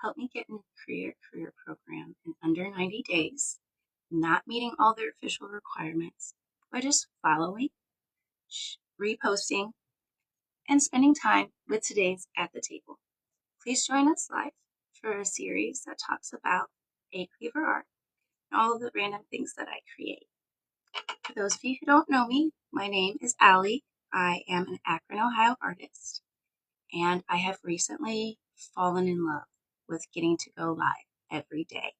help me get in a career program in under 90 days, not meeting all their official requirements, by just following, reposting, and spending time with today's at the table. Please join us live for a series that talks about a cleaver art and all of the random things that I create. For those of you who don't know me, my name is Allie. I am an Akron, Ohio artist, and I have recently fallen in love with getting to go live every day.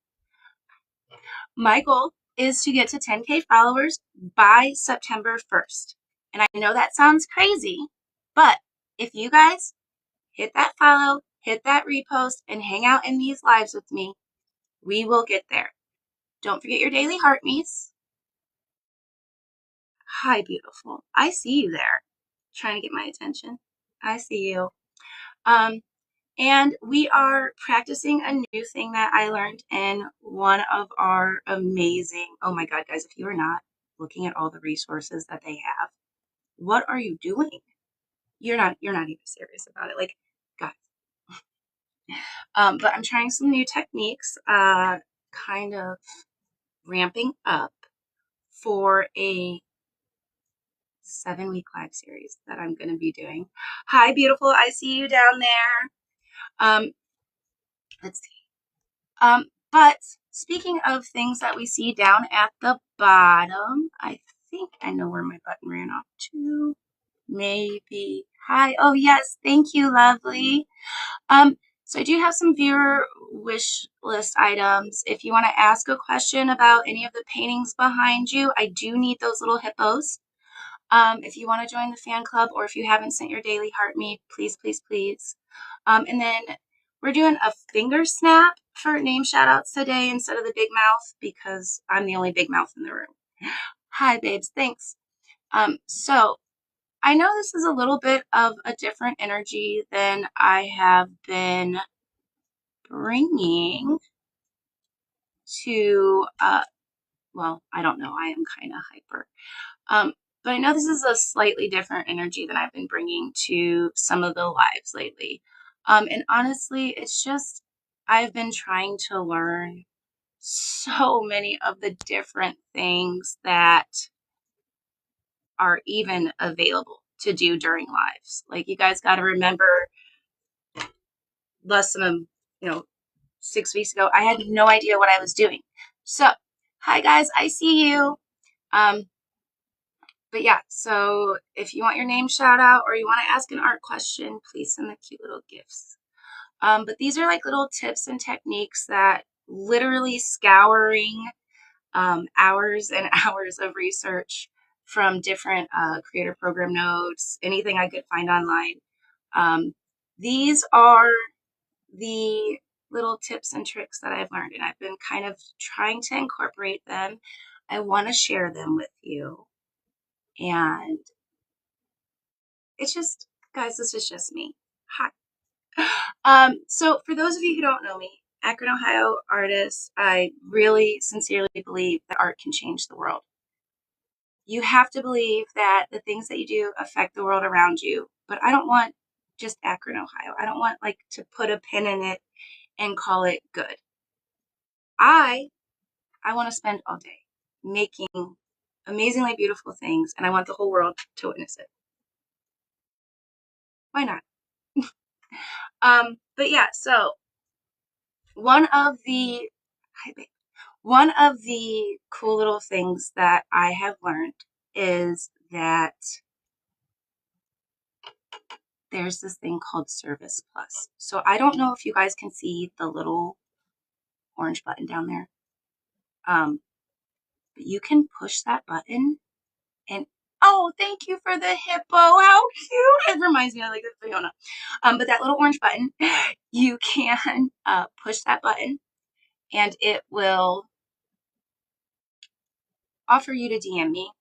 My goal is to get to 10K followers by September 1st. And I know that sounds crazy, but if you guys hit that follow, hit that repost, and hang out in these lives with me, we will get there. Don't forget your daily heart me's. Hi, beautiful. I see you there, trying to get my attention. I see you. And we are practicing a new thing that I learned in one of our amazing, oh my God, guys, if you are not looking at all the resources that they have, what are you doing? You're not even serious about it. Like, guys. But I'm trying some new techniques, kind of ramping up for a 7-week live series that I'm going to be doing. Hi, beautiful. I see you down there. Let's see. But speaking of things that we see down at the bottom, I think I know where my button ran off to. Maybe. Hi. Oh, yes. Thank you, lovely. So I do have some viewer wish list items. If you want to ask a question about any of the paintings behind you, I do need those little hippos. If you want to join the fan club, or if you haven't sent your daily heart me, please, please, please. And then we're doing a finger snap for name shout outs today instead of the big mouth, because I'm the only big mouth in the room. Hi, babes. Thanks. So I know this is a little bit of a different energy than I have been bringing to, well, I don't know. I am kind of hyper. But I know this is a slightly different energy than I've been bringing to some of the lives lately. And honestly, it's just, I've been trying to learn so many of the different things that are even available to do during lives. Like, you guys got to remember, less than 6 weeks ago, I had no idea what I was doing. So, hi guys, I see you. But yeah, so if you want your name shout out or you want to ask an art question, please send the cute little gifts. But these are like little tips and techniques that literally scouring hours and hours of research from different creator program notes, anything I could find online. These are the little tips and tricks that I've learned, and I've been kind of trying to incorporate them. I want to share them with you. And it's just, guys, this is just me. Hi. So for those of you who don't know me, Akron, Ohio artist, I really sincerely believe that art can change the world. You have to believe that the things that you do affect the world around you. But I don't want just Akron, Ohio. I don't want like to put a pin in it and call it good. I want to spend all day making amazingly beautiful things, and I want the whole world to witness it. Why not? But yeah, so one of the cool little things that I have learned is that there's this thing called Service Plus. So I don't know if you guys can see the little orange button down there. But you can push that button and, oh, thank you for the hippo. How cute. It reminds me of like the Fiona. But that little orange button, you can push that button and it will offer you to DM me.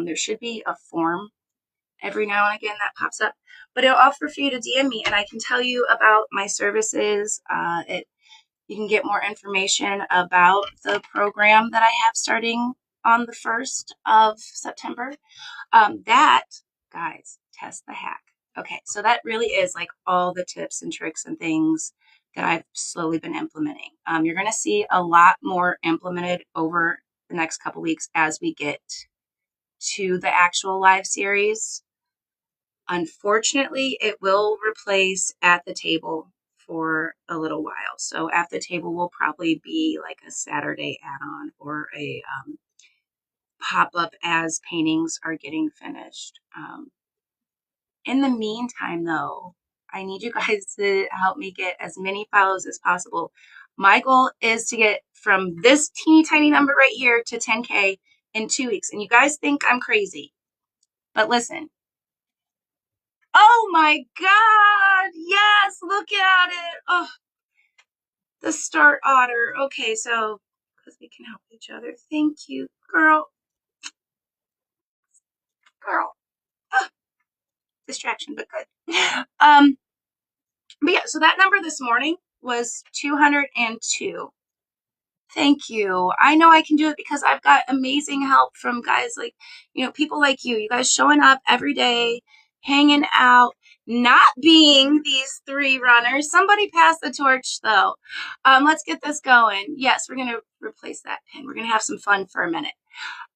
There should be a form every now and again that pops up, but it'll offer for you to DM me and I can tell you about my services. You can get more information about the program that I have starting on the 1st of September. That, guys, test the hack. Okay, so that really is like all the tips and tricks and things that I've slowly been implementing. You're going to see a lot more implemented over the next couple weeks as we get to the actual live series. Unfortunately, it will replace At the Table for a little while. So At the Table will probably be like a Saturday add-on or a pop-up as paintings are getting finished. In the meantime, though, I need you guys to help me get as many follows as possible. My goal is to get from this teeny tiny number right here to 10K in 2 weeks. And you guys think I'm crazy, but listen. Oh my God. Yes, look at it. Oh, the start otter. Okay, so because we can help each other. Thank you, girl. Girl. Oh, distraction, but good. But yeah, so that number this morning was 202. Thank you. I know I can do it because I've got amazing help from guys like, people like you. You guys showing up every day, hanging out, not being these 3 runners. Somebody pass the torch though. Let's get this going. Yes, we're going to replace that pin. We're going to have some fun for a minute.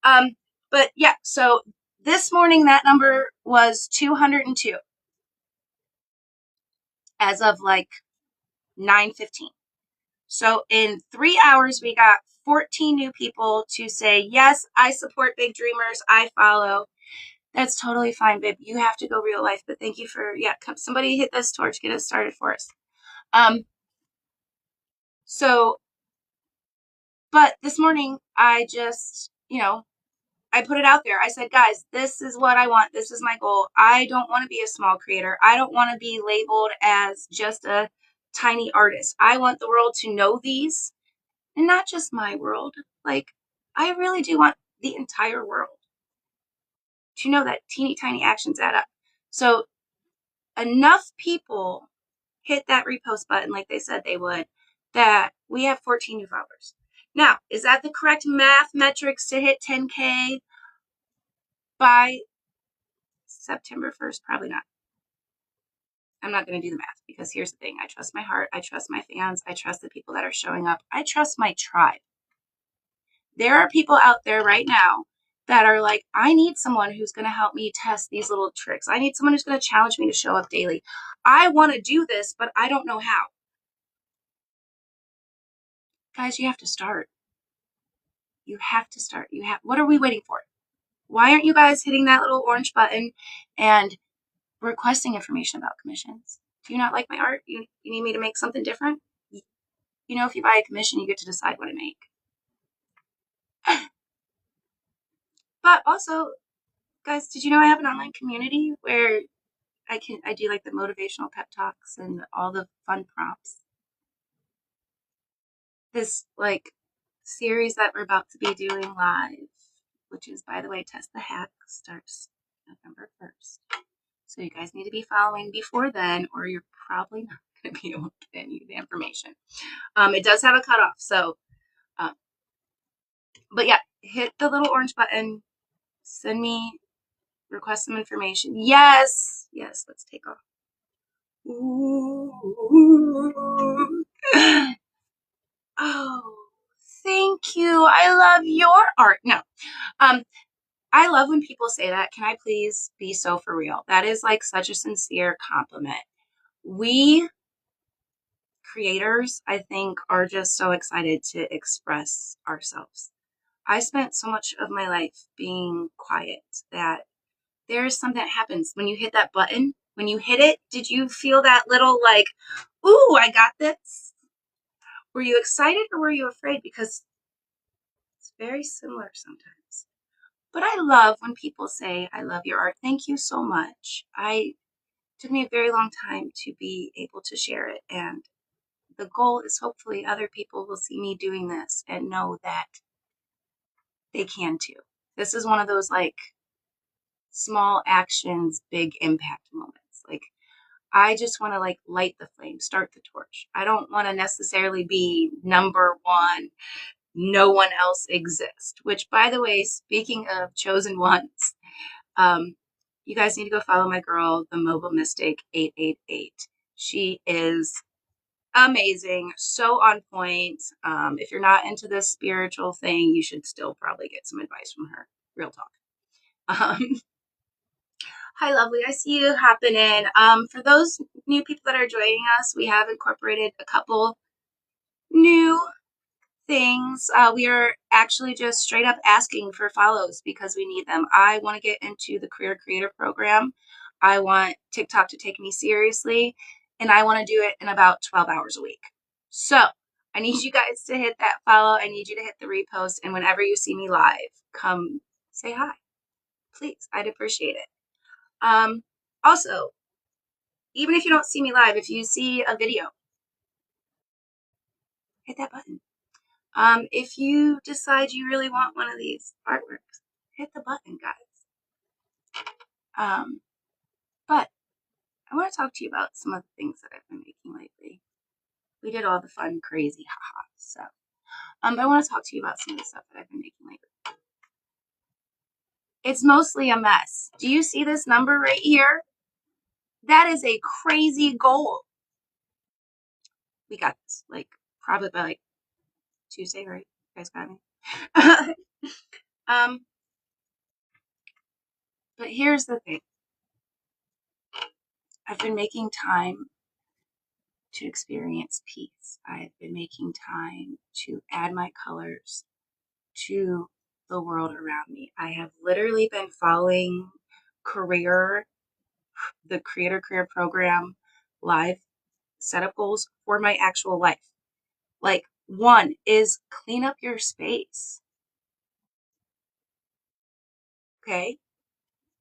But yeah, so this morning that number was 202 as of like 9:15. So in 3 hours, we got 14 new people to say, yes, I support big dreamers. I follow. That's totally fine, babe. You have to go real life. But thank you for, come, somebody hit this torch, get us started for us. But this morning, I just, I put it out there. I said, guys, this is what I want. This is my goal. I don't want to be a small creator. I don't want to be labeled as just a tiny artist. I want the world to know these. And not just my world. Like, I really do want the entire world to know that teeny tiny actions add up. So enough people hit that repost button like they said they would, that we have 14 new followers. Now, is that the correct math metrics to hit 10K by September 1st? Probably not. I'm not going to do the math because here's the thing. I trust my heart. I trust my fans. I trust the people that are showing up. I trust my tribe. There are people out there right now that are like, I need someone who's going to help me test these little tricks. I need someone who's going to challenge me to show up daily. I want to do this, but I don't know how. Guys, you have to start. You have to start. What are we waiting for? Why aren't you guys hitting that little orange button and requesting information about commissions? Do you not like my art? You need me to make something different? If you buy a commission, you get to decide what I make. But also, guys, did you know I have an online community where I do like the motivational pep talks and all the fun prompts. This like series that we're about to be doing live, which is, by the way, Test the Hack, starts November 1st. So you guys need to be following before then, or you're probably not going to be able to get any of the information. It does have a cutoff, so, but yeah, hit the little orange button, send me, request some information. Yes, let's take off. Ooh. Oh, thank you. I love your art. No, I love when people say that. Can I please be so for real? That is like such a sincere compliment. We creators, I think, are just so excited to express ourselves. I spent so much of my life being quiet that there's something that happens when you hit that button. When you hit it, did you feel that little like, ooh, I got this? Were you excited or were you afraid? Because it's very similar sometimes. But I love when people say, I love your art. Thank you so much. It took me a very long time to be able to share it. And the goal is hopefully other people will see me doing this and know that they can too. This is one of those like small actions, big impact moments. Like, I just want to like light the flame, start the torch. I don't want to necessarily be number one. No one else exists, which, by the way, speaking of chosen ones, you guys need to go follow my girl, the Mobile Mystic 888. She is amazing, so on point. If you're not into this spiritual thing, you should still probably get some advice from her. Real talk. Um, Hi, lovely. I see you hopping in. For those new people that are joining us, we have incorporated a couple new things. We are actually just straight up asking for follows because we need them. I want to get into the Career Creator program. I want TikTok to take me seriously, and I want to do it in about 12 hours a week. So I need you guys to hit that follow. I need you to hit the repost. And whenever you see me live, come say hi. Please, I'd appreciate it. Also, even if you don't see me live, if you see a video, hit that button. If you decide you really want one of these artworks, hit the button, guys. But I want to talk to you about some of the things that I've been making lately. We did all the fun, crazy haha stuff. But I want to talk to you about some of the stuff that I've been making lately. It's mostly a mess. Do you see this number right here? That is a crazy goal. We got this, like, probably by like Tuesday, right? You guys got me? But here's the thing. I've been making time to experience peace. I've been making time to add my colors to the world around me. I have literally been following the Creator Career Program live setup goals for my actual life. Like, one is clean up your space. Okay?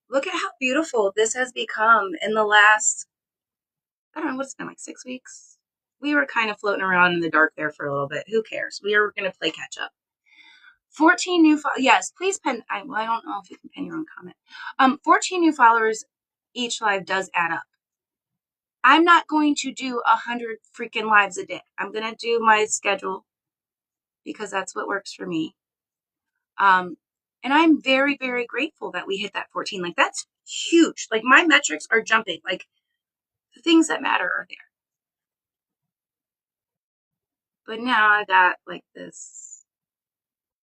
Look at how beautiful this has become in the last, I don't know, what's it been, like 6 weeks? We were kind of floating around in the dark there for a little bit. Who cares? We are going to play catch up. 14 new yes, please pen. I don't know if you can pen your own comment. 14 new followers each live does add up. I'm not going to do 100 freaking lives a day. I'm going to do my schedule because that's what works for me. And I'm very, very grateful that we hit that 14. Like, that's huge. Like, my metrics are jumping. Like, the things that matter are there. But now I got like this,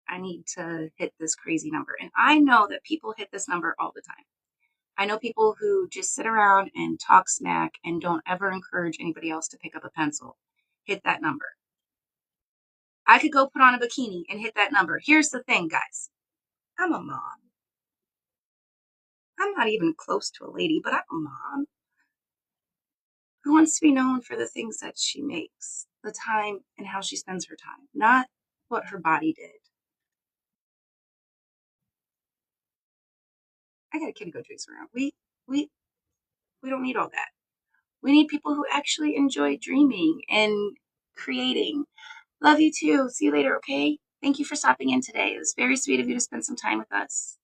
I need to hit this crazy number. And I know that people hit this number all the time. I know people who just sit around and talk smack and don't ever encourage anybody else to pick up a pencil. Hit that number. I could go put on a bikini and hit that number. Here's the thing, guys. I'm a mom. I'm not even close to a lady, but I'm a mom who wants to be known for the things that she makes, the time and how she spends her time, not what her body did. I got a kid to go chase around. We don't need all that. We need people who actually enjoy dreaming and creating. Love you too. See you later, okay? Thank you for stopping in today. It was very sweet of you to spend some time with us.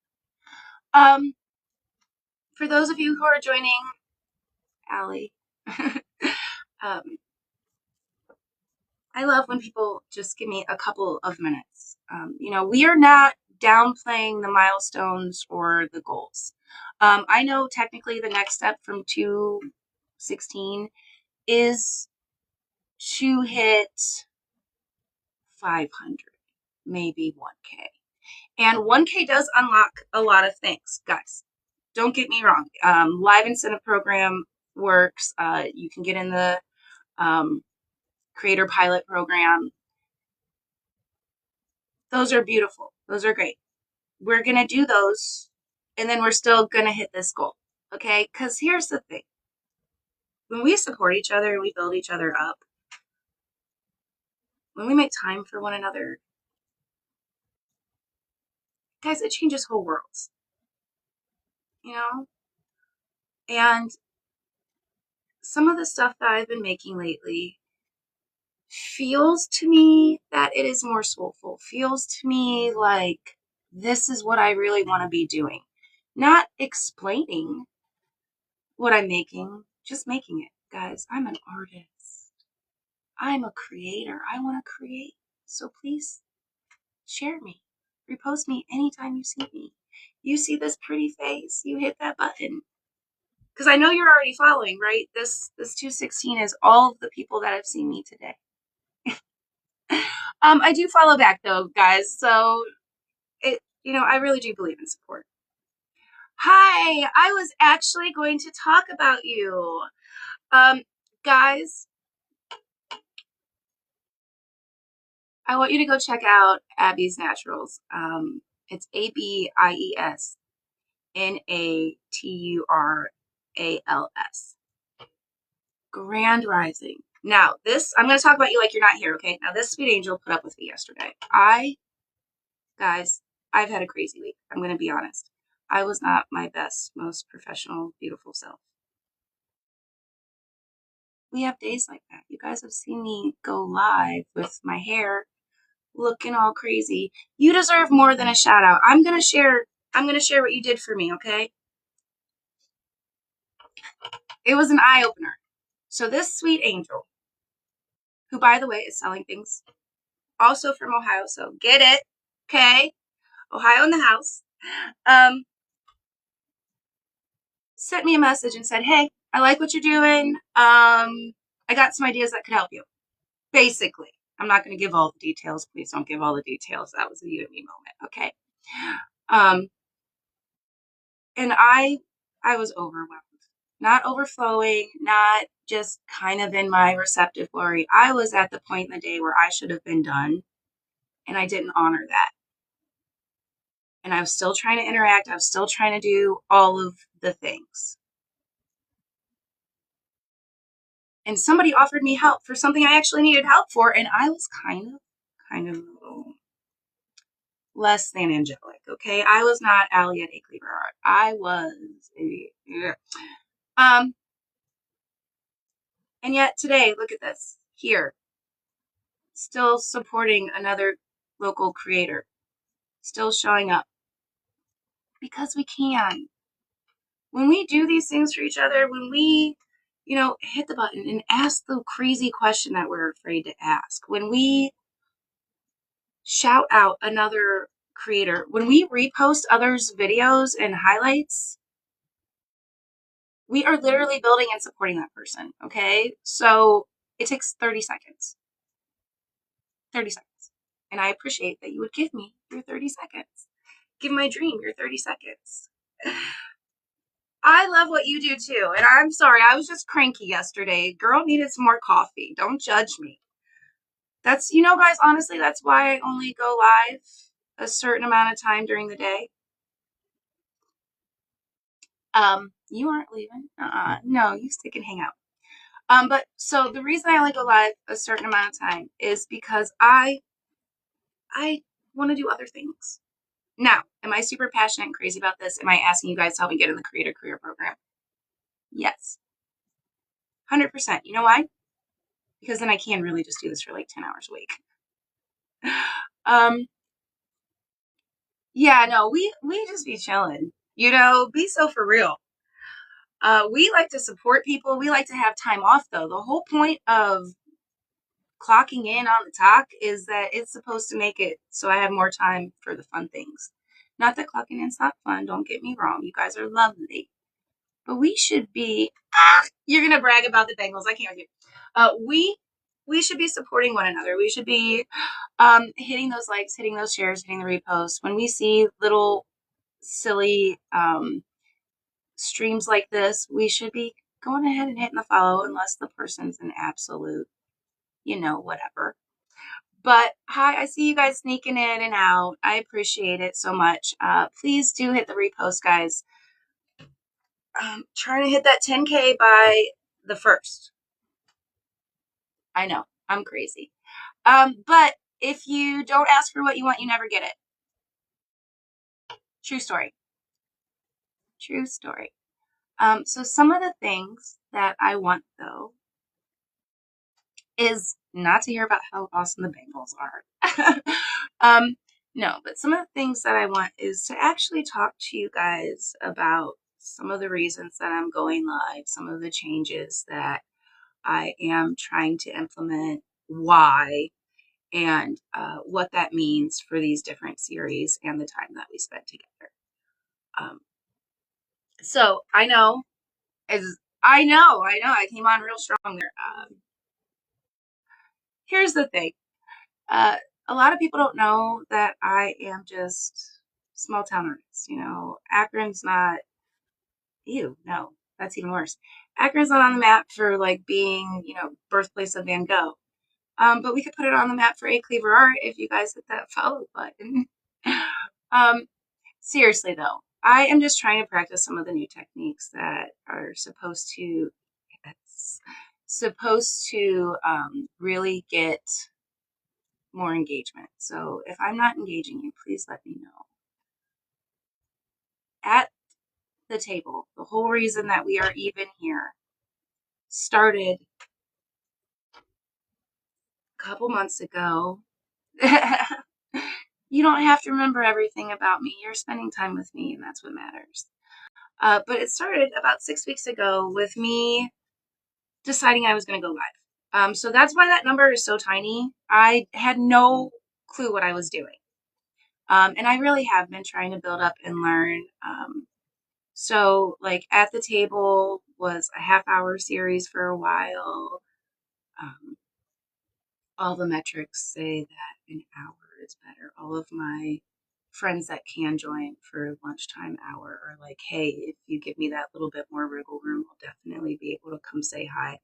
For those of you who are joining, Allie, I love when people just give me a couple of minutes. We are not downplaying the milestones or the goals. I know technically the next step from 216 is to hit 500, maybe 1K. And 1K does unlock a lot of things, guys. Don't get me wrong. Live incentive program works. You can get in the creator pilot program. Those are beautiful. Those are great. We're going to do those, and then we're still going to hit this goal. Okay? Because here's the thing. When we support each other and we build each other up, when we make time for one another, guys, it changes whole worlds. And some of the stuff that I've been making lately feels to me that it is more soulful, feels to me like this is what I really want to be doing. Not explaining what I'm making, just making it. Guys, I'm an artist. I'm a creator. I want to create. So please share me. Repost me anytime you see me. You see this pretty face, you hit that button. Because I know you're already following, right? This 216 is all of the people that have seen me today. I do follow back though, guys. So I really do believe in support. Hi, I was actually going to talk about you. Guys, I want you to go check out Abby's Naturals. It's ABIESNATURALS. Grand Rising. Now, I'm going to talk about you like you're not here, okay? Now, this sweet angel put up with me yesterday. Guys, I've had a crazy week. I'm going to be honest. I was not my best, most professional, beautiful self. We have days like that. You guys have seen me go live with my hair looking all crazy. You deserve more than a shout out. I'm going to share what you did for me, okay? It was an eye opener. So this sweet angel, who by the way is selling things also from Ohio, so get it, okay? Ohio in the house. Sent me a message and said, "Hey, I like what you're doing. I got some ideas that could help you." Basically, I'm not going to give all the details. Please don't give all the details. That was a you and me moment, okay? And I was overwhelmed, not overflowing, not just kind of in my receptive glory. I was at the point in the day where I should have been done, and I didn't honor that. And I was still trying to interact. I was still trying to do all of the things. And somebody offered me help for something I actually needed help for, and I was kind of less than angelic, okay? I was not Allie at A. Cleaver Art. I was and yet today, look at this. Here, still supporting another local creator, still showing up. Because we can. When we do these things for each other, when we, hit the button and ask the crazy question that we're afraid to ask, when we shout out another creator, when we repost others' videos and highlights, we are literally building and supporting that person, okay? So it takes 30 seconds. 30 seconds. And I appreciate that you would give me your 30 seconds. Give my dream your 30 seconds. I love what you do too. And I'm sorry, I was just cranky yesterday. Girl needed some more coffee. Don't judge me. That's, guys, honestly, that's why I only go live a certain amount of time during the day. You aren't leaving. No, you stick and hang out. But so the reason I only go live a certain amount of time is because I want to do other things. Now, am I super passionate and crazy about this? Am I asking you guys to help me get in the Creator Career Program? Yes. 100%. You know why? Because then I can really just do this for like 10 hours a week. Yeah, no, we just be chilling. Be so for real. We like to support people. We like to have time off though. The whole point of clocking in on the talk is that it's supposed to make it so I have more time for the fun things. Not that clocking in's not fun, don't get me wrong. You guys are lovely. But we should be you're gonna brag about the Bengals. I can't with you. We should be supporting one another. We should be hitting those likes, hitting those shares, hitting the reposts. When we see little silly streams like this, we should be going ahead and hitting the follow unless the person's an absolute, whatever. But hi, I see you guys sneaking in and out. I appreciate it so much. Please do hit the repost, guys. Trying to hit that 10K by the 1st. I know, I'm crazy. But if you don't ask for what you want, you never get it. True story. True story. So some of the things that I want, though, is not to hear about how awesome the Bengals are. No, but some of the things that I want is to actually talk to you guys about some of the reasons that I'm going live, some of the changes that I am trying to implement, why, and what that means for these different series and the time that we spent together. So I know As I know, I came on real strong there. Here's the thing. Uh, a lot of people don't know that I am just small town artist. You know, Akron's not, ew, no, that's even worse. Akron's not on the map for like being, you know, birthplace of Van Gogh. But we could put it on the map for A Cleaver Art if you guys hit that follow button. um, seriously though, I am just trying to practice some of the new techniques that are supposed to really get more engagement. So if I'm not engaging you, please let me know. At the table, the whole reason that we are even here started a couple months ago. You don't have to remember everything about me. You're spending time with me, and that's what matters. But it started about 6 weeks ago with me deciding I was going to go live. So that's why that number is so tiny. I had no clue what I was doing. And I really have been trying to build up and learn. So like at the table was a half-hour series for a while. All the metrics say that an hour is better. All of my friends that can join for lunchtime hour are like, hey, if you give me that little bit more wriggle room, I'll definitely be able to come say hi.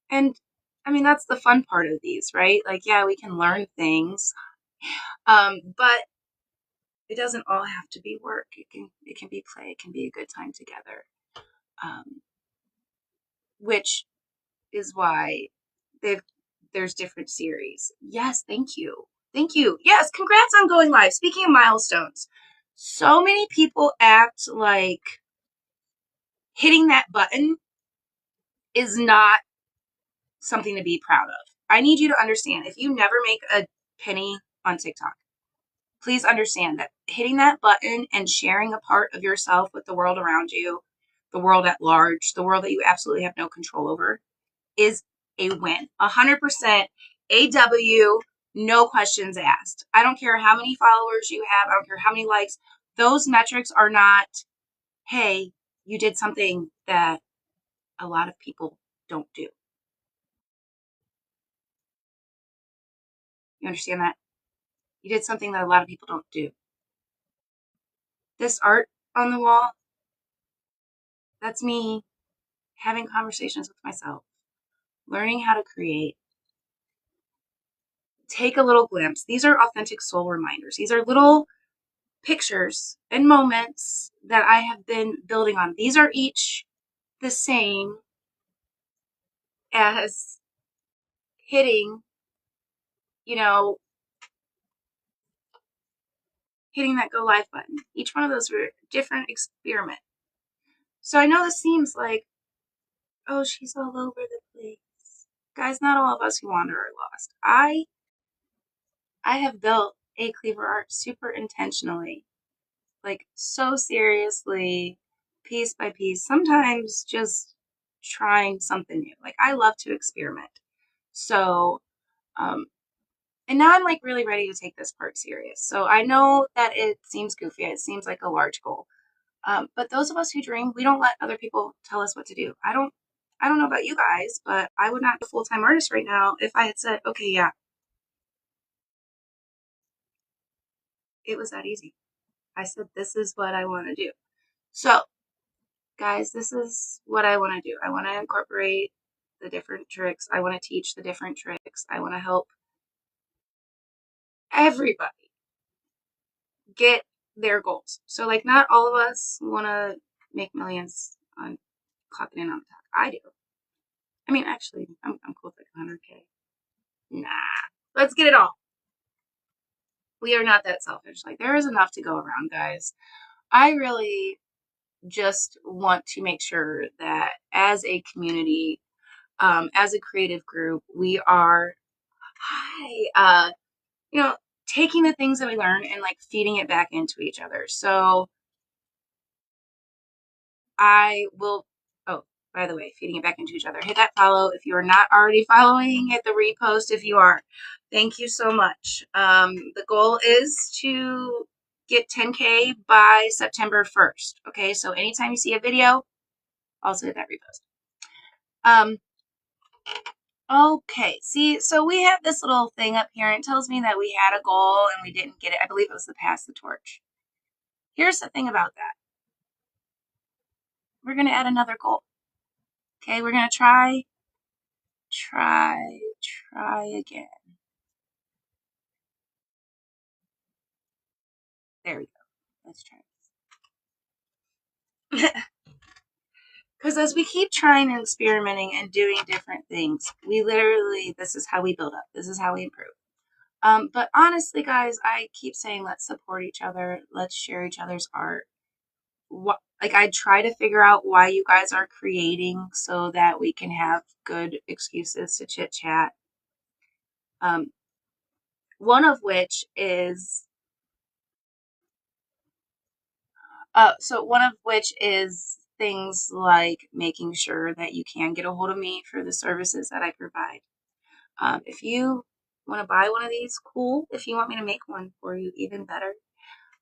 And I mean, that's the fun part of these, right? Like, yeah, we can learn things, but it doesn't all have to be work. It can be play. It can be a good time together, which is why there's different series. Yes, thank you. Thank you. Yes, congrats on going live. Speaking of milestones, so many people act like hitting that button is not something to be proud of. I need you to understand, if you never make a penny on TikTok, please understand that hitting that button and sharing a part of yourself with the world around you, the world at large, the world that you absolutely have no control over, is a win. 100% AW, no questions asked. I don't care how many followers you have. I don't care how many likes. Those metrics are not, hey, you did something that a lot of people don't do. You understand that? You did something that a lot of people don't do. This art on the wall, that's me having conversations with myself, learning how to create. Take a little glimpse. These are authentic soul reminders. These are little pictures and moments that I have been building on. These are each the same as hitting, you know, hitting that go live button. Each one of those were a different experiment. So I know this seems like, oh, she's all over the place. Guys, not all of us who wander are lost. I have built A Cleaver Art super intentionally, like so seriously, piece by piece, sometimes just trying something new. Like I love to experiment. So, and now I'm like really ready to take this part serious. So I know that it seems goofy. It seems like a large goal. But those of us who dream, we don't let other people tell us what to do. I don't know about you guys, but I would not be a full-time artist right now if I had said, okay, yeah, it was that easy. I said, this is what I want to do. So guys, this is what I want to do. I want to incorporate the different tricks. I want to teach the different tricks. I want to help everybody get their goals. So like not all of us want to make millions on clocking in on the talk. I do. I mean, actually, I'm cool with like 100K. Nah, let's get it all. We are not that selfish. Like there is enough to go around, guys. I really just want to make sure that as a community, as a creative group, we are, you know, taking the things that we learn and like feeding it back into each other. So I will, oh, by the way, feeding it back into each other. Hit that follow. If you are not already following, hit the repost if you are. Thank you so much. The goal is to get 10K by September 1st. Okay, so anytime you see a video, Also hit that repost. Okay, see, so we have this little thing up here, and it tells me that we had a goal and we didn't get it. I believe it was to pass the torch. Here's the thing about that. We're going to add another goal. Okay, we're going to try again. There we go. Let's try this. Because as we keep trying and experimenting and doing different things, we literally, this is how we build up. This is how we improve. But honestly, guys, I keep saying let's support each other. Let's share each other's art. Like, I try to figure out why you guys are creating so that we can have good excuses to chit chat. One of which is things like making sure that you can get a hold of me for the services that I provide. If you want to buy one of these, cool. If you want me to make one for you, even better.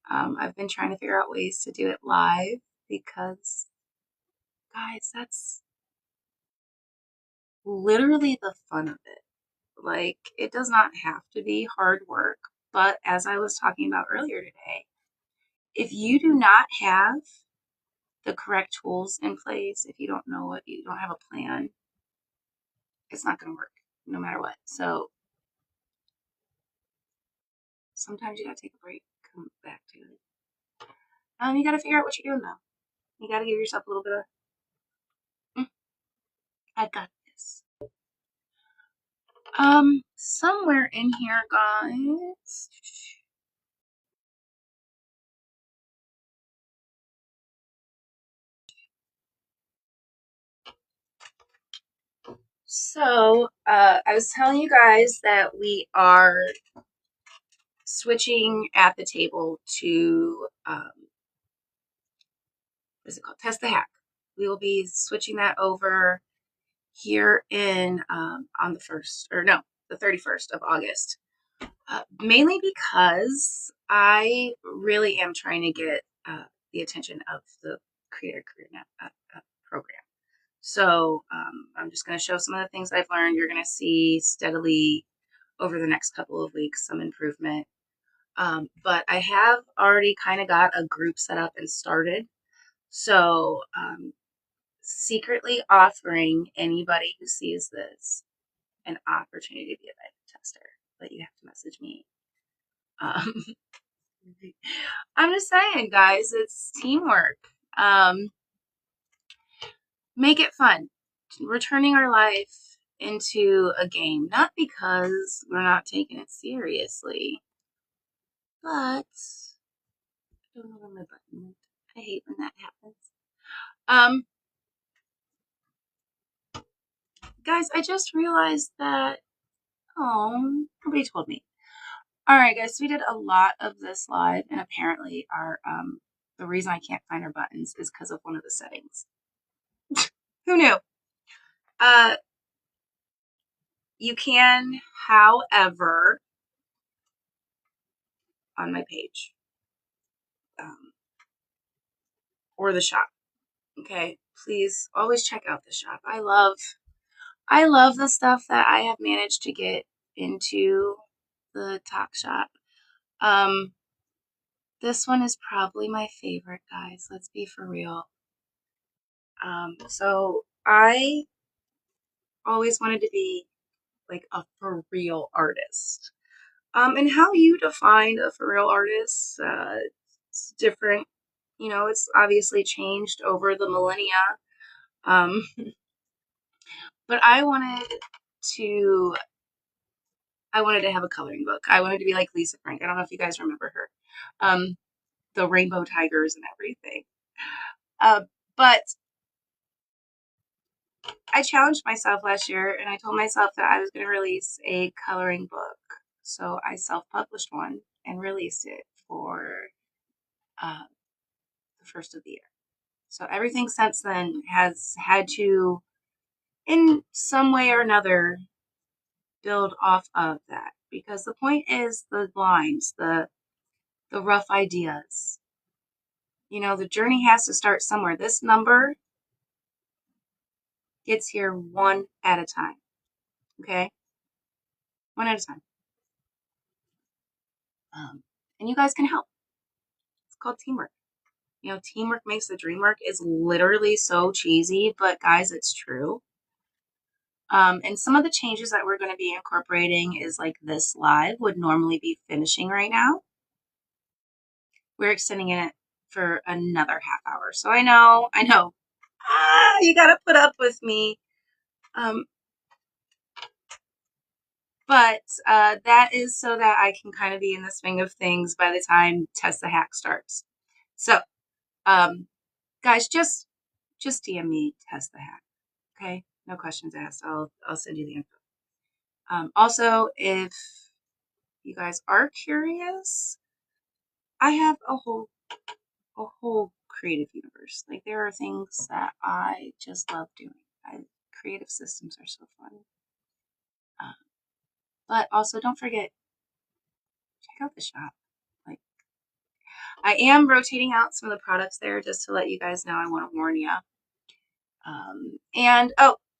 I've been trying to figure out ways to do it live because, guys, that's literally the fun of it. Like, it does not have to be hard work, but as I was talking about earlier today, if you do not have the correct tools in place, if you don't know what, you don't have a plan, it's not going to work no matter what. So sometimes you got to take a break, come back to it. You got to figure out what you're doing though. You got to give yourself a little bit of, I got this. Somewhere in here, guys. So, I was telling you guys that we are switching at the table to, what is it called? Test the Hack. We will be switching that over here in, on the 1st, or no, the 31st of August. Mainly because I really am trying to get the attention of the Creator Career program. So I'm just going to show some of the things I've learned. You're going to see steadily over the next couple of weeks some improvement. But I have already kind of got a group set up and started. So secretly offering anybody who sees this an opportunity to be a beta tester, but you have to message me. I'm just saying, guys, it's teamwork. Make it fun. We're turning our life into a game, not because we're not taking it seriously, but I don't know where my button went. I hate when that happens. Guys, I just realized that, oh, nobody told me. All right, guys, so we did a lot of this live, and apparently the reason I can't find our buttons is because of one of the settings. Who knew? You can, however, on my page, or the shop. Okay, please always check out the shop. I love the stuff that I have managed to get into the Talk Shop. This one is probably my favorite, guys. Let's be for real. So I always wanted to be like a for real artist. And how you define a for real artist, it's different. You know, it's obviously changed over the millennia. Um, but I wanted to have a coloring book. I wanted to be like Lisa Frank. I don't know if you guys remember her. The rainbow tigers and everything. But I challenged myself last year and I told myself that I was going to release a coloring book. So I self-published one and released it for the first of the year. So everything since then has had to, in some way or another, build off of that. Because the point is the lines, the rough ideas. You know, the journey has to start somewhere. This number gets here one at a time. Okay? One at a time. And you guys can help. It's called teamwork. You know, teamwork makes the dream work is literally so cheesy, but guys, it's true. And some of the changes that we're going to be incorporating is like this live would normally be finishing right now. We're extending it for another half hour. So I know. You got to put up with me. But that is so that I can kind of be in the swing of things by the time Test the Hack starts. So, guys, just DM me Test the Hack. Okay, no questions asked. I'll send you the info. Also, if you guys are curious, I have a whole creative universe. Like there are things that I just love doing. Creative systems are so fun. But also, don't forget, check out the shop. Like, I am rotating out some of the products there just to let you guys know. I want to warn you. And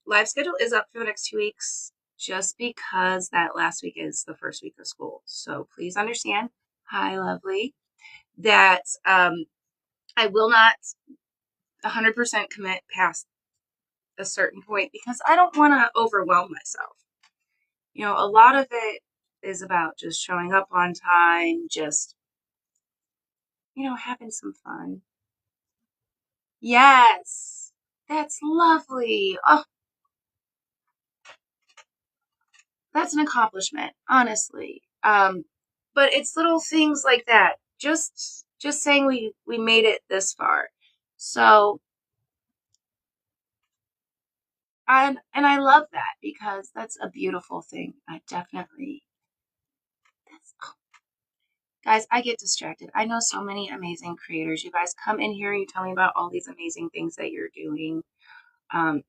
live schedule is up for the next 2 weeks just because that last week is the first week of school. So please understand, hi, lovely, that I will not 100% commit past a certain point because I don't want to overwhelm myself. You know, a lot of it is about just showing up on time, just, having some fun. Yes, that's lovely. Oh, that's an accomplishment, honestly. But it's little things like that. Just saying we made it this far. So, and I love that because that's a beautiful thing. Guys, I get distracted. I know so many amazing creators. You guys come in here, you tell me about all these amazing things that you're doing. And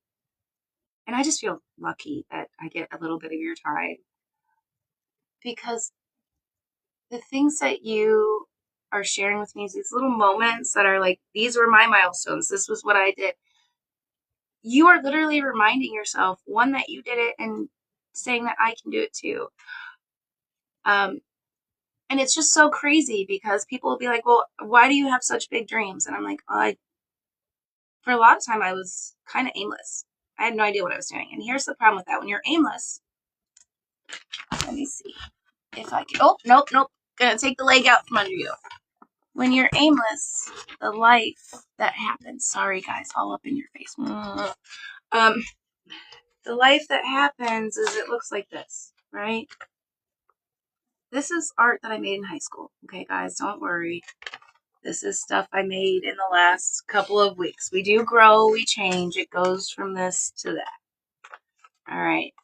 I just feel lucky that I get a little bit of your time because the things that you are sharing with me is these little moments that are like, these were my milestones. This was what I did. You are literally reminding yourself, one, that you did it and saying that I can do it too. And it's just so crazy because people will be like, well, why do you have such big dreams? And I'm like, for a lot of time, I was kind of aimless. I had no idea what I was doing. And here's the problem with that. When you're aimless, let me see if I can. Oh, nope. Gonna take the leg out from under you. When you're aimless, the life that happens. Sorry, guys, all up in your face. The life that happens is it looks like this, right? This is art that I made in high school. Okay, guys, don't worry. This is stuff I made in the last couple of weeks. We do grow, we change. It goes from this to that. All right.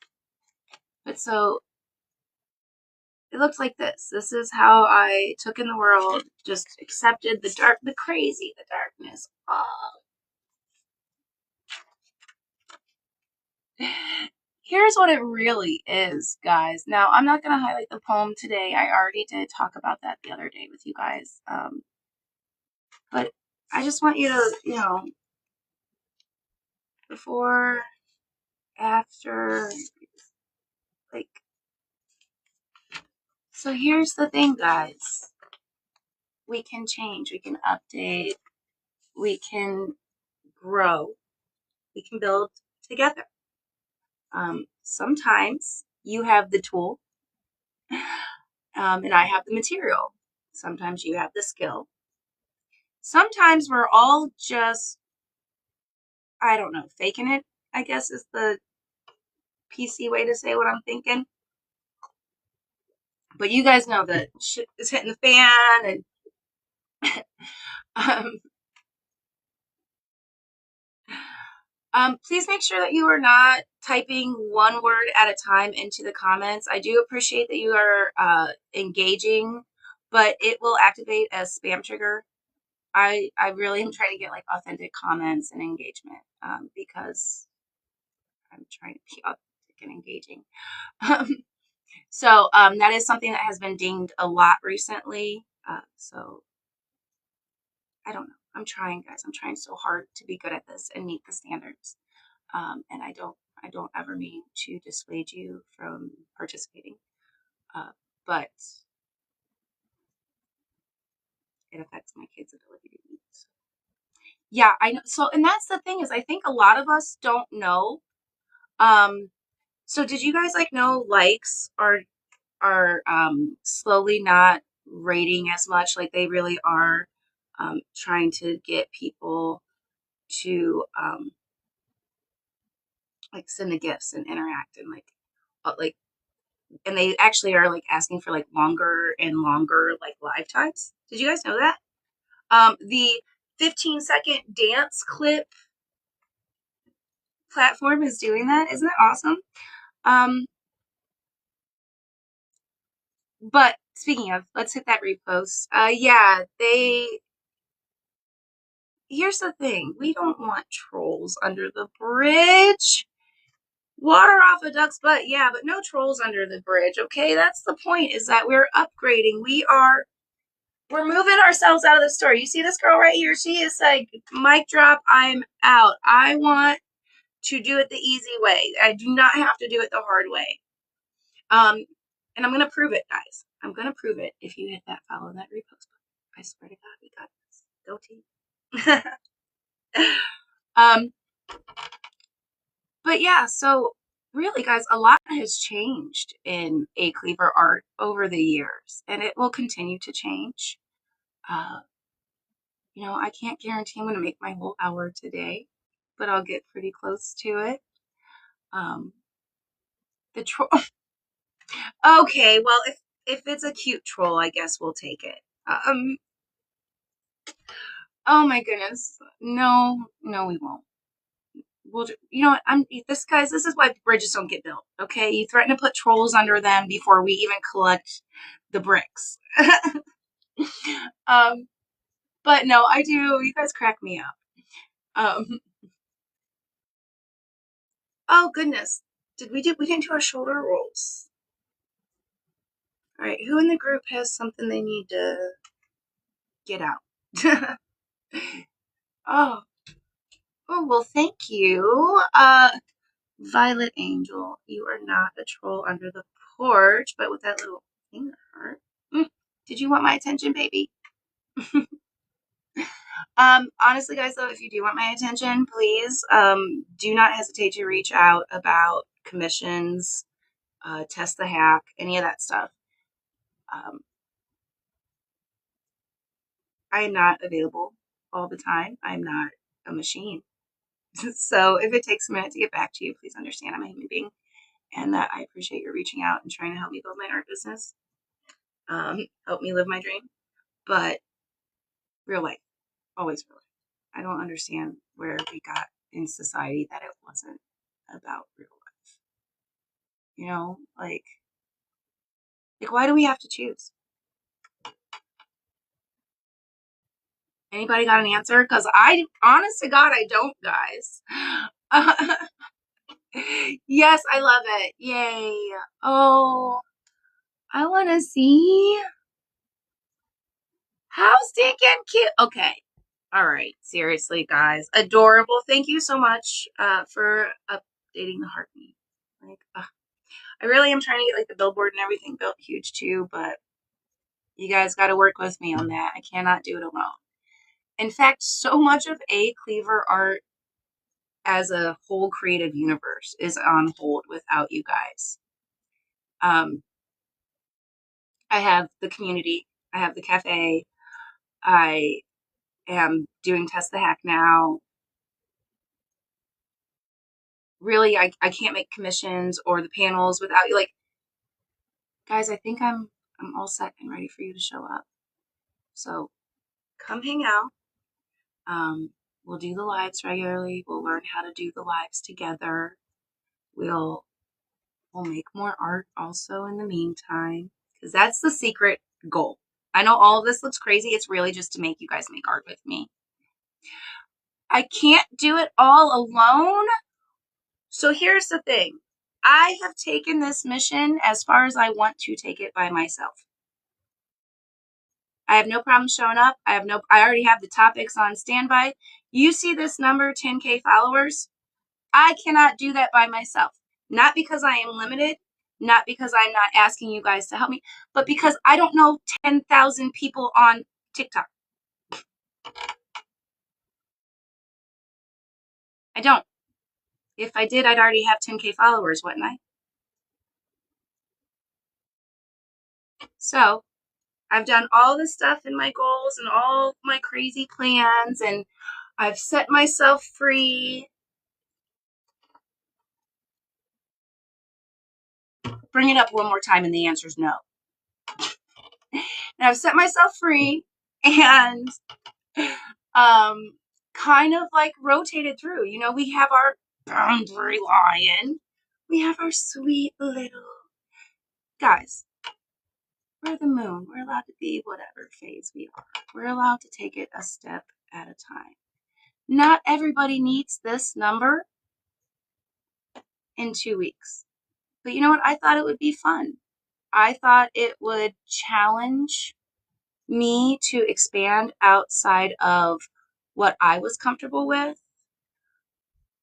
But so it looks like this. This is how I took in the world, just accepted the dark, the crazy, the darkness. Here's what it really is, guys. Now, I'm not going to highlight the poem today. I already did talk about that the other day with you guys. But I just want you to, before, after, like, so here's the thing, guys. We can change, we can update, we can grow, we can build together. Sometimes you have the tool, and I have the material. Sometimes you have the skill. Sometimes we're all just, I don't know, faking it, I guess is the PC way to say what I'm thinking. But you guys know that shit is hitting the fan, and please make sure that you are not typing one word at a time into the comments. I do appreciate that you are engaging, but it will activate a spam trigger. I really am trying to get like authentic comments and engagement because I'm trying to be authentic and engaging. So that is something that has been dinged a lot recently. So I don't know. I'm trying, guys. I'm trying so hard to be good at this and meet the standards. And I don't ever mean to dissuade you from participating, but it affects my kids' ability to eat. So. Yeah, I know. So, and that's the thing is, I think a lot of us don't know. So did you guys like know likes are slowly not rating as much? Like they really are trying to get people to like send the gifts and interact and like and they actually are like asking for like longer and longer like live times. Did you guys know that? The 15-second dance clip platform is doing that. Isn't that awesome? Um, but speaking of, let's hit that repost. Yeah, here's the thing. We don't want trolls under the bridge. Water off a duck's butt, yeah, but no trolls under the bridge, okay? That's the point, is that we're upgrading. We're moving ourselves out of the store. You see this girl right here? She is like, mic drop, I'm out. I want to do it the easy way. I do not have to do it the hard way. And I'm going to prove it, guys. I'm going to prove it if you hit that follow and that repost button. I swear to God, we got this. Go team. um, but yeah, so really, guys, a lot has changed in A Cleaver art over the years, and it will continue to change. Uh, I can't guarantee I'm going to make my whole hour today, but I'll get pretty close to it. The troll. Okay, well, if it's a cute troll, I guess we'll take it. Oh my goodness, no, we won't. You know what? This is why bridges don't get built. Okay, you threaten to put trolls under them before we even collect the bricks. But no, I do. You guys crack me up. Um, oh goodness, we didn't do our shoulder rolls. All right, who in the group has something they need to get out? oh, well, thank you. Violet Angel, you are not a troll under the porch, but with that little finger heart. Did you want my attention, baby? Honestly, guys, though, if you do want my attention, please, do not hesitate to reach out about commissions, test the hack, any of that stuff. I am not available all the time. I'm not a machine. So if it takes a minute to get back to you, please understand I'm a human being and that I appreciate your reaching out and trying to help me build my art business, help me live my dream. But real life, always real life. I don't understand where we got in society that it wasn't about real life. Like why do we have to choose? Anybody got an answer? Because honest to God, I don't, guys. Yes, I love it. Yay. Oh, I want to see. How stinking cute. Okay. All right. Seriously, guys. Adorable. Thank you so much for updating the heartbeat. Like, I really am trying to get like the billboard and everything built huge too, but you guys got to work with me on that. I cannot do it alone. In fact, so much of A Cleaver art as a whole creative universe is on hold without you guys. I have the community. I have the cafe. I am doing Test the Hack now. Really, I can't make commissions or the panels without you. Like, guys, I think I'm all set and ready for you to show up. So come hang out. We'll do the lives regularly. We'll learn how to do the lives together. We'll make more art also in the meantime, because that's the secret goal. I know all of this looks crazy. It's really just to make you guys make art with me. I can't do it all alone. So here's the thing. I have taken this mission as far as I want to take it by myself. I have no problem showing up. I already have the topics on standby. You see this number, 10K followers? I cannot do that by myself. Not because I am limited, not because I'm not asking you guys to help me, but because I don't know 10,000 people on TikTok. I don't. If I did, I'd already have 10K followers, wouldn't I? So I've done all this stuff in my goals and all my crazy plans, and I've set myself free. Bring it up one more time, and the answer is no. And I've set myself free and kind of like rotated through. You know, we have our boundary lion. We have our sweet little guys. We're the moon. We're allowed to be whatever phase we are. We're allowed to take it a step at a time. Not everybody needs this number in 2 weeks. But you know what? I thought it would be fun. I thought it would challenge me to expand outside of what I was comfortable with,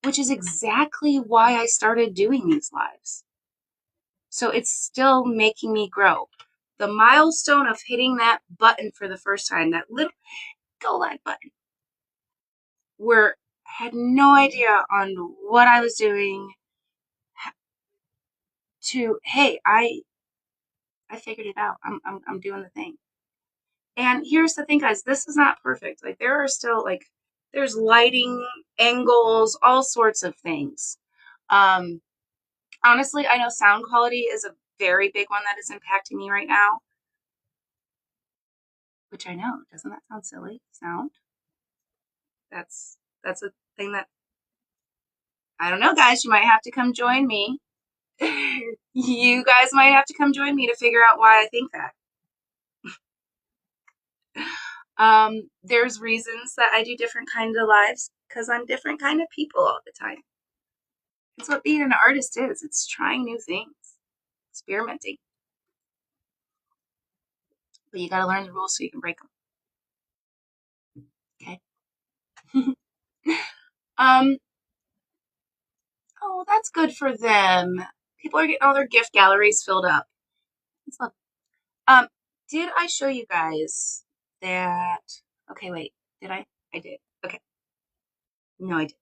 which is exactly why I started doing these lives. So it's still making me grow. The milestone of hitting that button for the first time, that little go live button, where I had no idea on what I was doing, to hey, I figured it out. I'm doing the thing. And here's the thing, guys, this is not perfect. Like, there are still, like, there's lighting, angles, all sorts of things. Honestly, I know sound quality is a very big one that is impacting me right now. Which I know, doesn't that sound silly? Sound? That's a thing that, I don't know, guys, you might have to come join me. You guys might have to come join me to figure out why I think that. There's reasons that I do different kinds of lives because I'm different kind of people all the time. That's what being an artist is. It's trying new things, experimenting. But you got to learn the rules so you can break them. Okay. Oh, that's good for them. People are getting all their gift galleries filled up. It's lovely. Did I show you guys that? Okay, wait. Did I? I did. Okay. No, I didn't.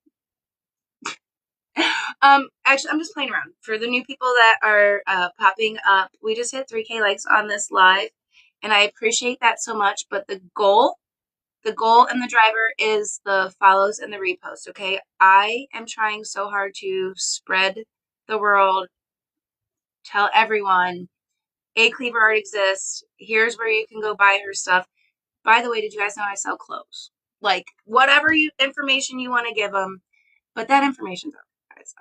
Actually, I'm just playing around. For the new people that are popping up, we just hit 3K likes on this live, and I appreciate that so much. But the goal and the driver is the follows and the repost. Okay, I am trying so hard to spread the world, tell everyone, A Cleaver Art exists. Here's where you can go buy her stuff. By the way, did you guys know I sell clothes? Like, whatever information you want to give them, but that information's out, guys.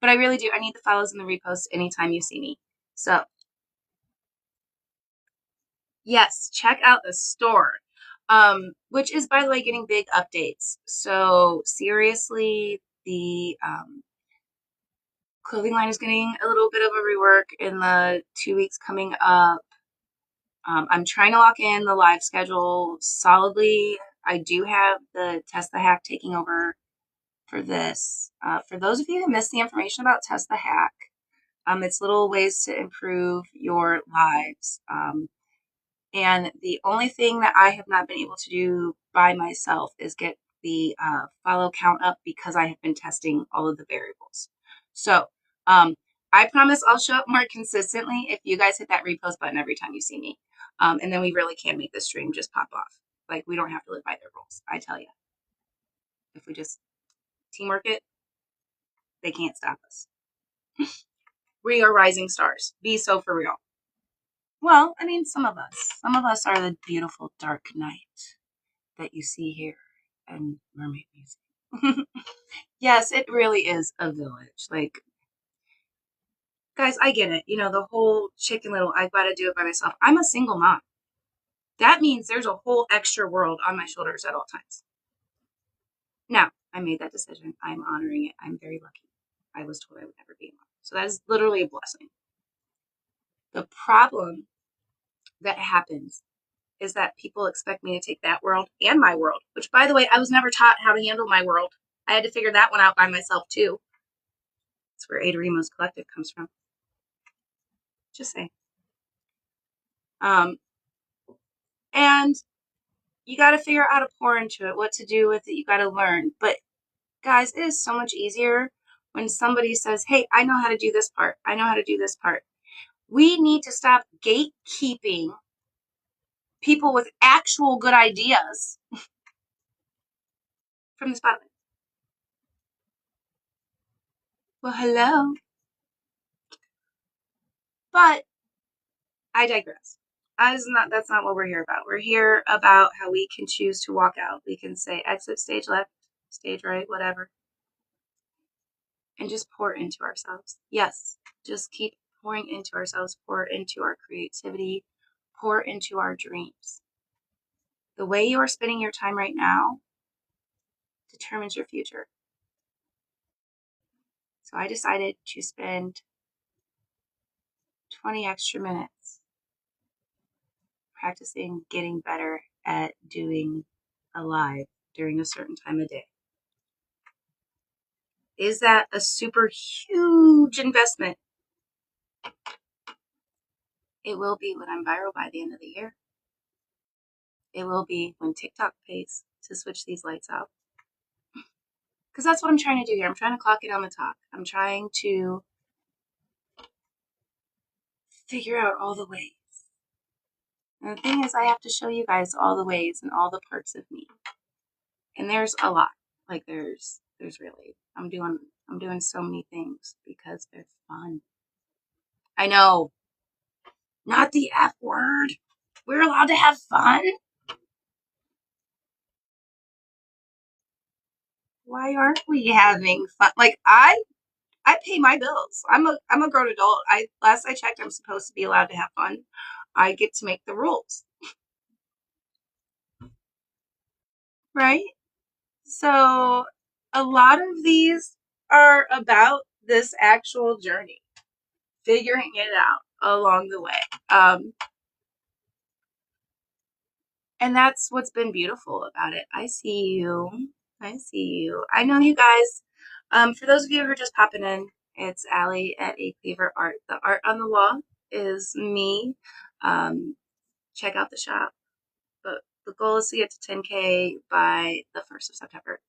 But I really do. I need the follows and the reposts anytime you see me. So, yes, check out the store, which is, by the way, getting big updates. So, seriously, the clothing line is getting a little bit of a rework in the 2 weeks coming up. I'm trying to lock in the live schedule solidly. I do have the Test the Hack taking over for this. For those of you who missed the information about Test the Hack, it's little ways to improve your lives. And the only thing that I have not been able to do by myself is get the follow count up because I have been testing all of the variables. So I promise I'll show up more consistently if you guys hit that repost button every time you see me. And then we really can make this stream just pop off. Like, we don't have to live by their rules. I tell you, if we just teamwork it, they can't stop us. We are rising stars. Be so for real. Well, I mean, some of us are the beautiful dark night that you see here and mermaid music. Yes, it really is a village. Like, guys, I get it. You know, the whole Chicken Little, I've got to do it by myself. I'm a single mom. That means there's a whole extra world on my shoulders at all times. Now, I made that decision. I'm honoring it. I'm very lucky. I was told I would never be a mom. So that is literally a blessing. The problem that happens is that people expect me to take that world and my world, which, by the way, I was never taught how to handle my world. I had to figure that one out by myself too. That's where Ada Remo's Collective comes from. Just saying. And you got to figure out how to pour into it, what to do with it. You got to learn. But guys, it is so much easier when somebody says, hey, I know how to do this part. I know how to do this part. We need to stop gatekeeping people with actual good ideas from the spotlight. Well, hello. But I digress. That's not what we're here about. We're here about how we can choose to walk out. We can say exit stage left, stage right, whatever. And just pour into ourselves. Yes, just keep pouring into ourselves, pour into our creativity, pour into our dreams. The way you are spending your time right now determines your future. So I decided to spend 20 extra minutes practicing getting better at doing a live during a certain time of day. Is that a super huge investment? It will be when I'm viral by the end of the year. It will be when TikTok pays to switch these lights out. Because that's what I'm trying to do here. I'm trying to clock it on the talk. I'm trying to figure out all the ways. And the thing is, I have to show you guys all the ways and all the parts of me. And there's a lot. Like there's really, I'm doing so many things because they're fun. I know, not the F word. We're allowed to have fun. Why aren't we having fun? Like I pay my bills. I'm a grown adult. Last I checked, I'm supposed to be allowed to have fun. I get to make the rules. Right? So a lot of these are about this actual journey, figuring it out along the way. And that's what's been beautiful about it. I see you. I see you. I know you guys. For those of you who are just popping in, it's Allie at A Cleaver Art. The art on the wall is me. Check out the shop. But the goal is to get to 10K by the 1st of September.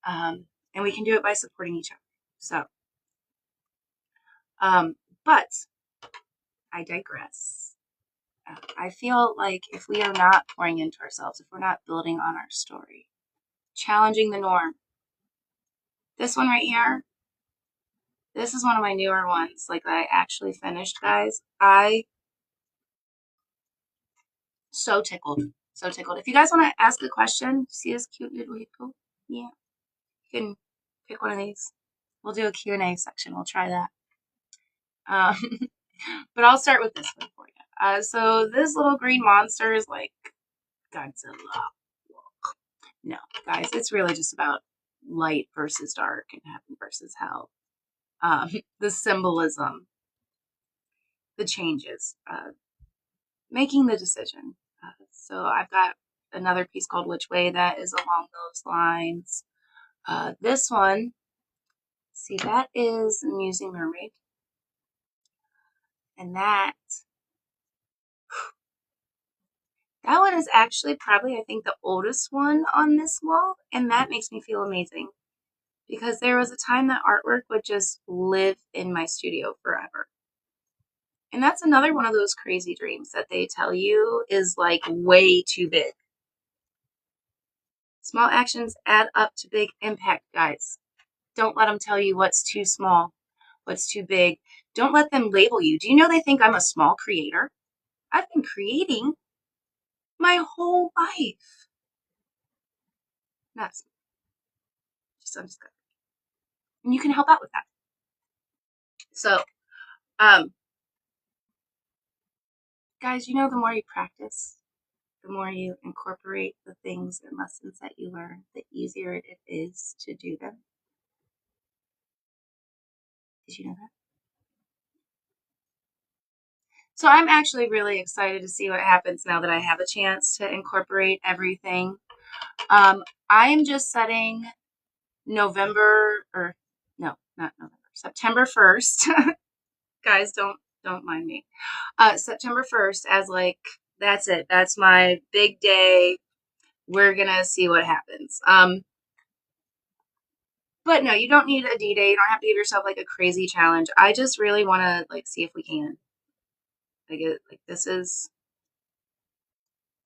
And we can do it by supporting each other. So, but I digress. I feel like if we are not pouring into ourselves, if we're not building on our story, challenging the norm. This one right here, this is one of my newer ones, like that I actually finished, guys. So tickled. So tickled. If you guys want to ask a question, see this cute little hippo? Yeah. You can pick one of these. We'll do a Q&A section. We'll try that. But I'll start with this one for you. So this little green monster is like Godzilla. No, guys, it's really just about light versus dark and heaven versus hell. The symbolism, the changes, making the decision. So I've got another piece called Which Way that is along those lines. This one, see, that is Amusing Mermaid. And that one is actually probably, I think, the oldest one on this wall. And that makes me feel amazing. Because there was a time that artwork would just live in my studio forever. And that's another one of those crazy dreams that they tell you is like way too big. Small actions add up to big impact, guys. Don't let them tell you what's too small, what's too big. Don't let them label you. Do you know they think I'm a small creator? I've been creating my whole life. Not small, just undiscovered. And you can help out with that. So, guys, you know, the more you practice, the more you incorporate the things and lessons that you learn, the easier it is to do them. Did you know that? So I'm actually really excited to see what happens now that I have a chance to incorporate everything. I am just setting November, or no, not November, September 1st. Guys, don't mind me. September 1st as like, that's it. That's my big day. We're gonna see what happens. But no, you don't need a D-Day. You don't have to give yourself like a crazy challenge. I just really want to like see if we can. Like this is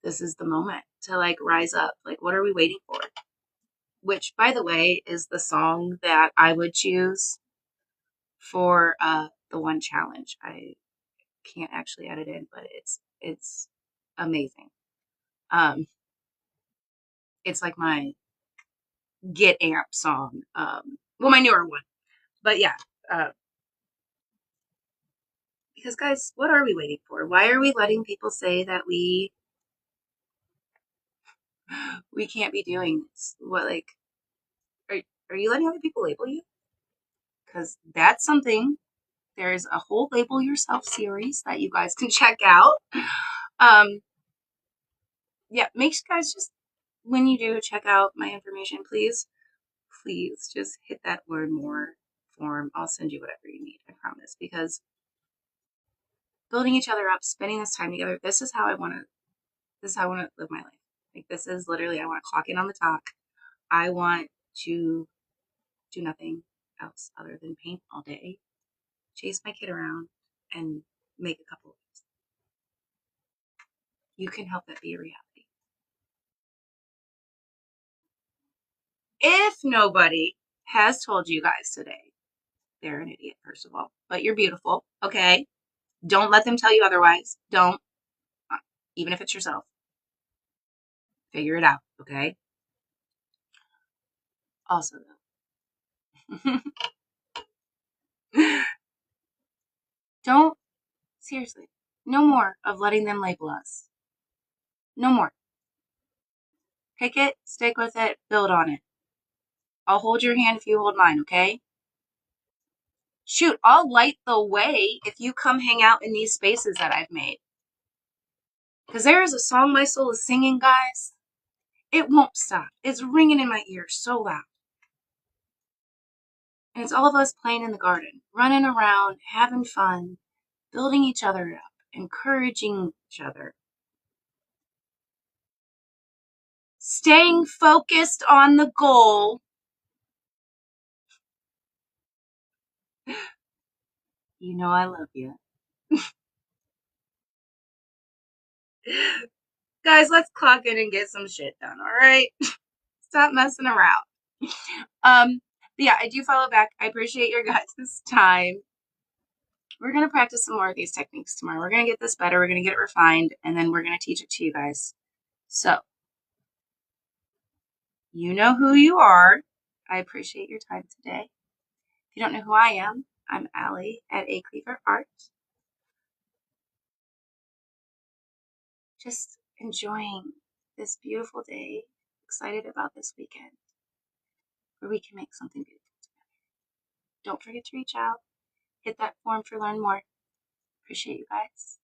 the moment to like rise up. Like, what are we waiting for? Which, by the way, is the song that I would choose for the one challenge. I can't actually edit it in, but it's amazing. It's like my get amp song. Well, my newer one. But yeah, because guys, what are we waiting for? Why are we letting people say that we can't be doing this? What, like, are are you letting other people label you? Because that's something. There's a whole label yourself series that you guys can check out. Um, yeah, make sure guys, just when you do check out my information, please just hit that learn more form. I'll send you whatever you need, I promise, because building each other up, spending this time together, this is how I want to live my life. Like, this is literally, I want to clock in on the talk. I want to do nothing else other than paint all day, chase my kid around, and make a couple of things. You can help that be a reality. If nobody has told you guys today, they're an idiot, first of all. But you're beautiful, okay? Don't let them tell you otherwise. Don't. Even if it's yourself. Figure it out, okay? Also, though, don't, seriously, no more of letting them label us. No more. Pick it, stick with it, build on it. I'll hold your hand if you hold mine, okay? Shoot, I'll light the way if you come hang out in these spaces that I've made. Because there is a song my soul is singing, guys. It won't stop. It's ringing in my ears so loud. And it's all of us playing in the garden, running around, having fun, building each other up, encouraging each other, staying focused on the goal. You know I love you. Guys, let's clock in and get some shit done, all right? Stop messing around. But yeah, I do follow back. I appreciate your guys' time. We're going to practice some more of these techniques tomorrow. We're going to get this better. We're going to get it refined, and then we're going to teach it to you guys. So, you know who you are. I appreciate your time today. If you don't know who I am, I'm Allie at A Cleaver Art. Just enjoying this beautiful day. Excited about this weekend where we can make something beautiful together. Don't forget to reach out. Hit that form for learn more. Appreciate you guys.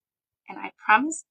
And I promise